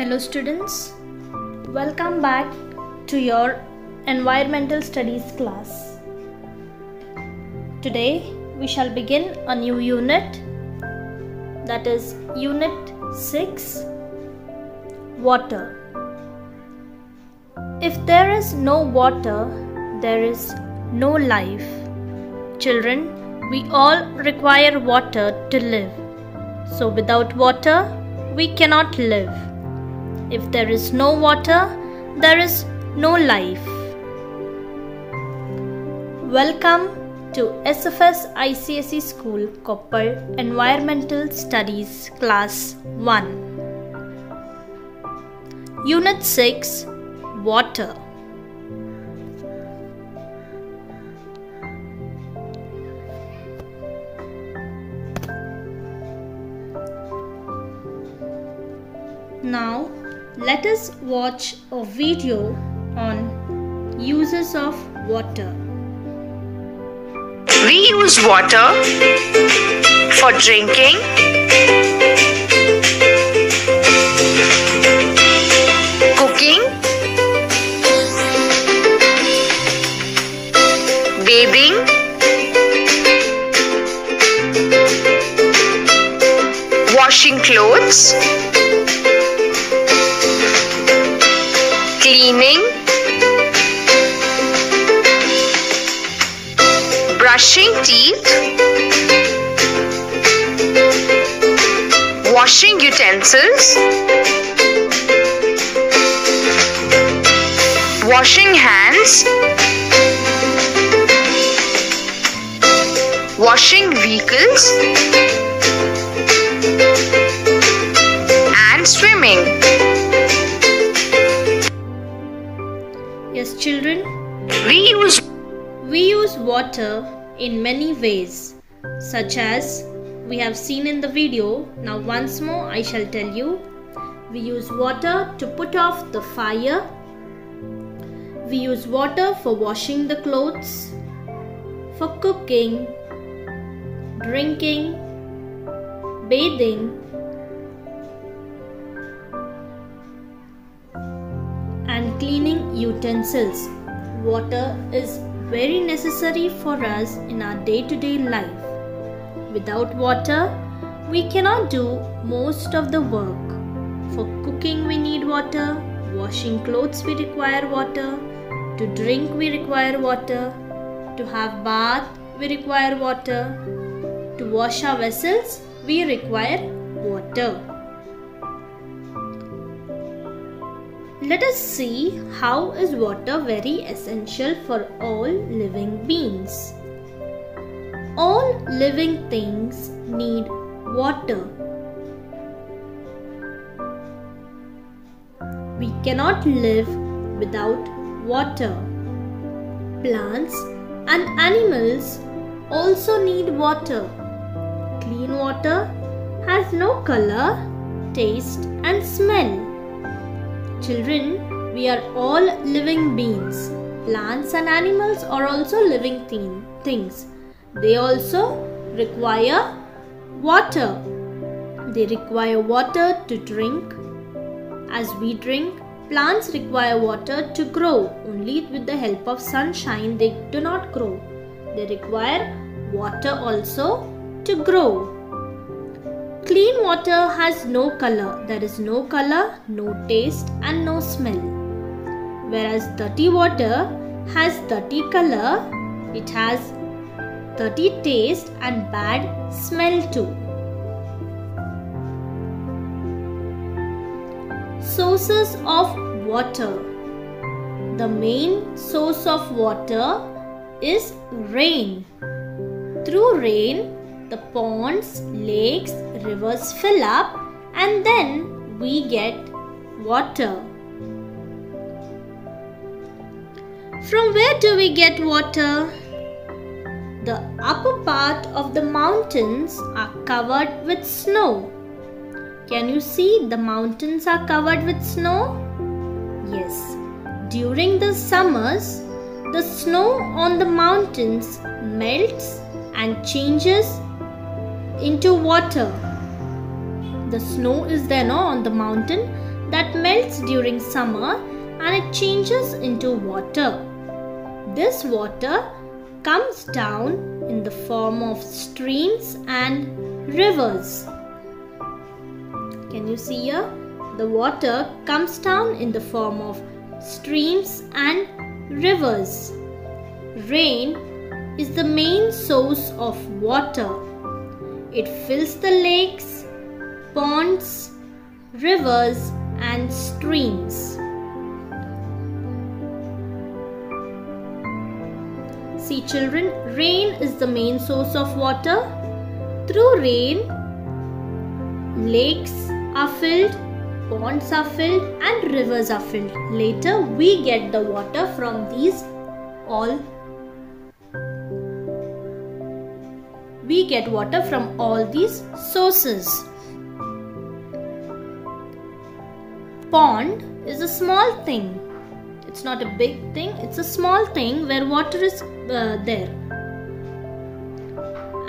Hello students, welcome back to your environmental studies class. Today we shall begin a new unit, that is unit 6, water. If there is no water, there is no life. Children, we all require water to live. So without water, we cannot live. If there is no water, there is no life. Welcome to SFS ICSE School, Koppal Environmental Studies Class 1. Unit 6, Water. Now, let us watch a video on uses of water. We use water for drinking, cooking, bathing, washing clothes, cleaning, brushing teeth, washing utensils, washing hands, washing vehicles, and swimming. Yes, children, We use water in many ways, such as we have seen in the video. Now once more I shall tell you. We use water to put off the fire. We use water for washing the clothes, for cooking, drinking, bathing, and cleaning utensils. Water is very necessary for us in our day-to-day life. Without water, we cannot do most of the work. For cooking we need water, washing clothes we require water, to drink we require water, to have bath we require water, to wash our vessels we require water. Let us see how is water very essential for all living beings. All living things need water. We cannot live without water. Plants and animals also need water. Clean water has no color, taste and smell. Children, we are all living beings. Plants and animals are also living things. They also require water. They require water to drink. As we drink, plants require water to grow. Only with the help of sunshine they do not grow. They require water also to grow. Clean water has no color. There is no color, no taste and no smell. Whereas dirty water has dirty color, it has dirty taste and bad smell too. Sources of water. The main source of water is rain. Through rain, the ponds, lakes, rivers fill up and then we get water. From where do we get water? The upper part of the mountains are covered with snow. Can you see the mountains are covered with snow? Yes. During the summers, the snow on the mountains melts and changes into water. The snow is there on the mountain. that melts during summer and it changes into water. This water comes down in the form of streams and rivers. Can you see here? The water comes down in the form of streams and rivers. Rain is the main source of water. It fills the lakes, ponds, rivers and streams. See children, rain is the main source of water. Through rain, lakes are filled, ponds are filled and rivers are filled. Later we get the water from these all. We get water from all these sources. Pond is a small thing. It's not a big thing, it's a small thing where water is there.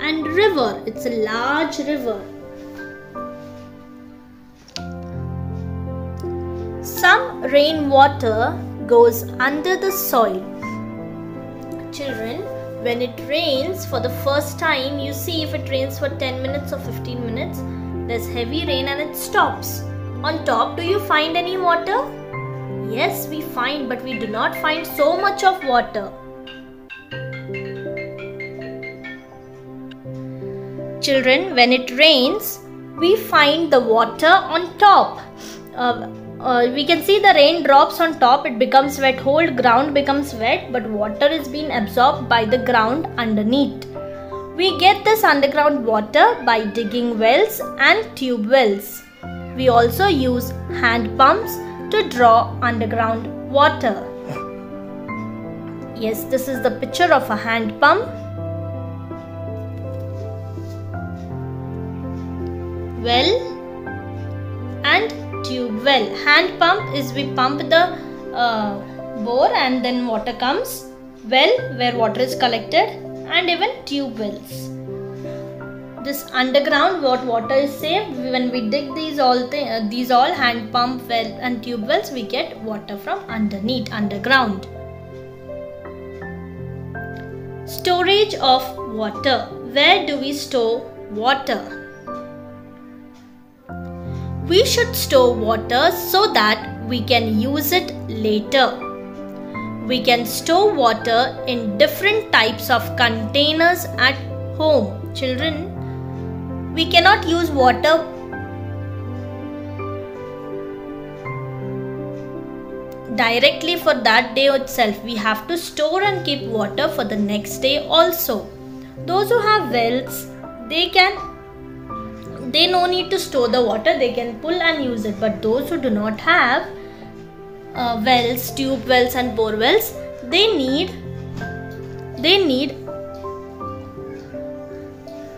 And river, it's a large river. Some rainwater goes under the soil. Children, when it rains for the first time, you see if it rains for 10 minutes or 15 minutes, there's heavy rain and it stops. On top, do you find any water? Yes, we find, but we do not find so much of water. Children, when it rains, we find the water on top. We can see the rain drops on top, it becomes wet, whole ground becomes wet, but water is being absorbed by the ground underneath. We get this underground water by digging wells and tube wells. We also use hand pumps to draw underground water. Yes, this is the picture of a hand pump. Well and tube well. Hand pump is we pump the bore and then water comes. Well, where water is collected, and even tube wells. This underground what water is saved when we dig these all hand pump well and tube wells, we get water from underneath, underground. Storage of water. Where do we store water? We should store water so that we can use it later. We can store water in different types of containers at home. Children, we cannot use water directly for that day itself. We have to store and keep water for the next day also. Those who have wells, they no need to store the water, they can pull and use it. But those who do not have wells, tube wells and bore wells, they need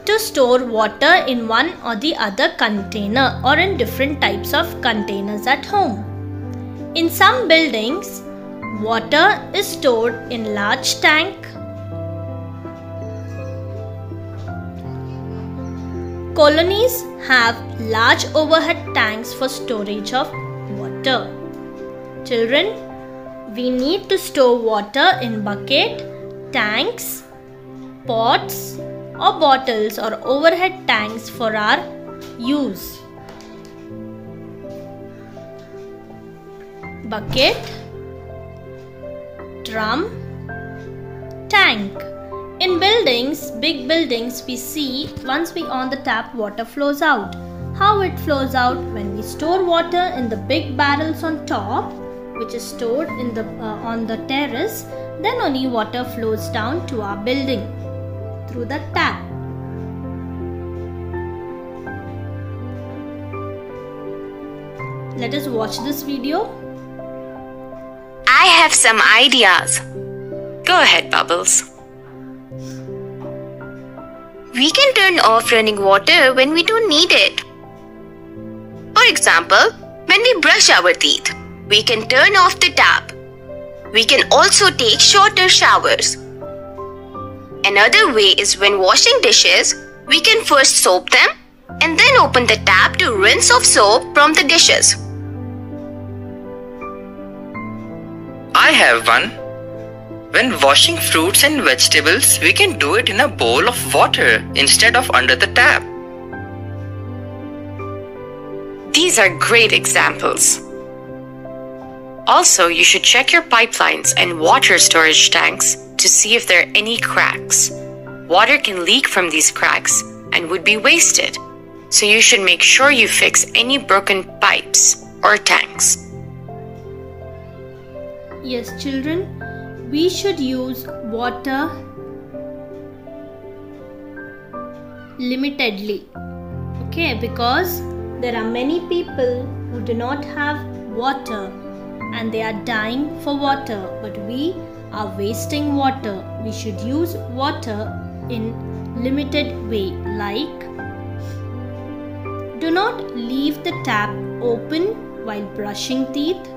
to store water in one or the other container or in different types of containers at home. In some buildings, water is stored in large tank. Colonies have large overhead tanks for storage of water. Children, we need to store water in bucket, tanks, pots or bottles or overhead tanks for our use. Bucket, drum, tank. In buildings, big buildings, we see once we on the tap, water flows out. How it flows out? When we store water in the big barrels on top, which is stored in the on the terrace, then only water flows down to our building through the tap. Let us watch this video. I have some ideas. Go ahead, Bubbles. We can turn off running water when we don't need it. For example, when we brush our teeth, we can turn off the tap. We can also take shorter showers. Another way is when washing dishes, we can first soap them and then open the tap to rinse off soap from the dishes. I have one. When washing fruits and vegetables, we can do it in a bowl of water instead of under the tap. These are great examples. Also, you should check your pipelines and water storage tanks to see if there are any cracks. Water can leak from these cracks and would be wasted, so you should make sure you fix any broken pipes or tanks. Yes, children, we should use water limitedly. Okay, because there are many people who do not have water and they are dying for water, but we are wasting water. We should use water in limited way, like do not leave the tap open while brushing teeth.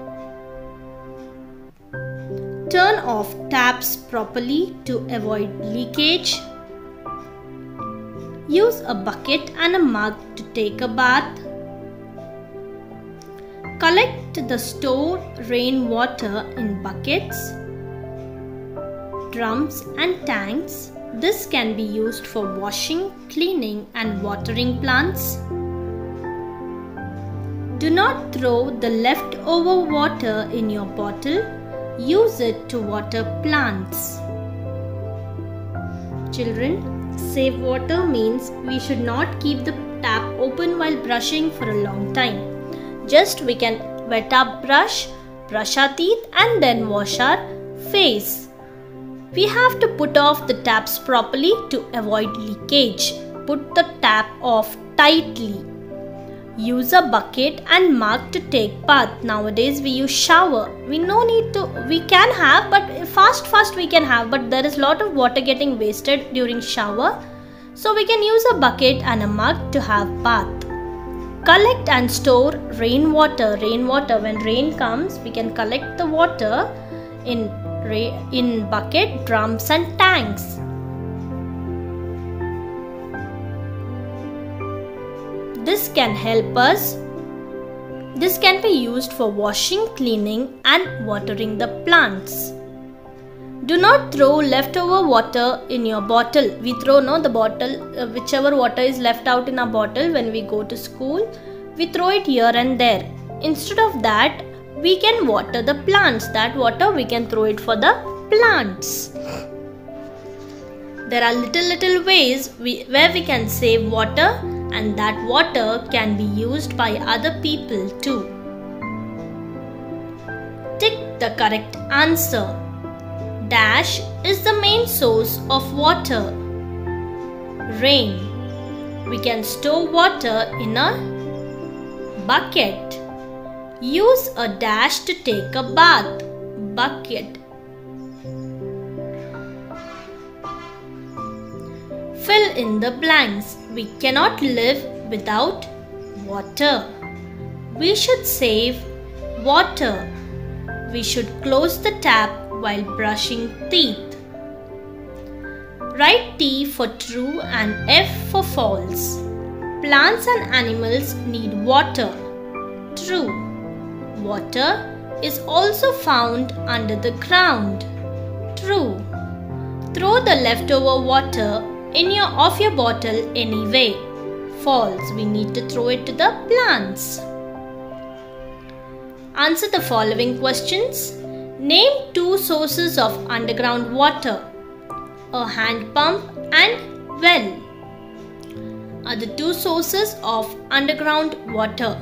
Turn off taps properly to avoid leakage. Use a bucket and a mug to take a bath. Collect the stored rainwater in buckets, drums and tanks. This can be used for washing, cleaning and watering plants. Do not throw the leftover water in your bottle. Use it to water plants. Children, save water means we should not keep the tap open while brushing for a long time. Just we can wet our brush our teeth and then wash our face. We have to put off the taps properly to avoid leakage. Put the tap off tightly. Use a bucket and mug to take bath. Nowadays we use shower. We can have, but fast we can have, but there is lot of water getting wasted during shower. So we can use a bucket and a mug to have bath. Collect and store rainwater. When rain comes, we can collect the water in bucket, drums and tanks. This can help us. This can be used for washing, cleaning and watering the plants. Do not throw leftover water in your bottle. We throw the bottle, whichever water is left out in our bottle when we go to school, we throw it here and there. Instead of that, we can water the plants. That water we can throw it for the plants. There are little ways where we can save water, and that water can be used by other people too. Tick the correct answer. Dash is the main source of water. Rain. We can store water in a bucket. Use a dash to take a bath. Bucket. Fill in the blanks. We cannot live without water. We should save water. We should close the tap while brushing teeth. Write T for true and F for false. Plants and animals need water. True. Water is also found under the ground. True. Throw the leftover water of your bottle anyway. False. We need to throw it to the plants. Answer the following questions. Name two sources of underground water. A hand pump and well are the two sources of underground water.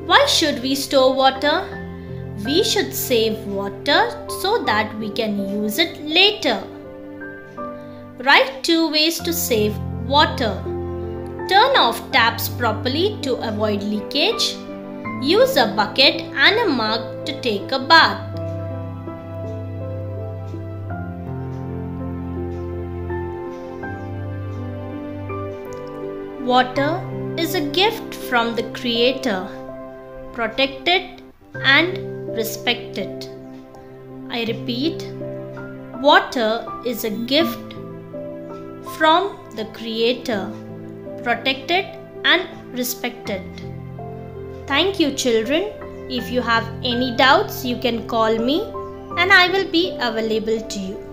Why should we store water? We should save water so that we can use it later. Write two ways to save water. Turn off taps properly to avoid leakage. Use a bucket and a mug to take a bath. Water is a gift from the Creator. Protect it and respect it. I repeat, water is a gift from the Creator. Protect it and respect it. Thank you, children. If you have any doubts, you can call me and I will be available to you.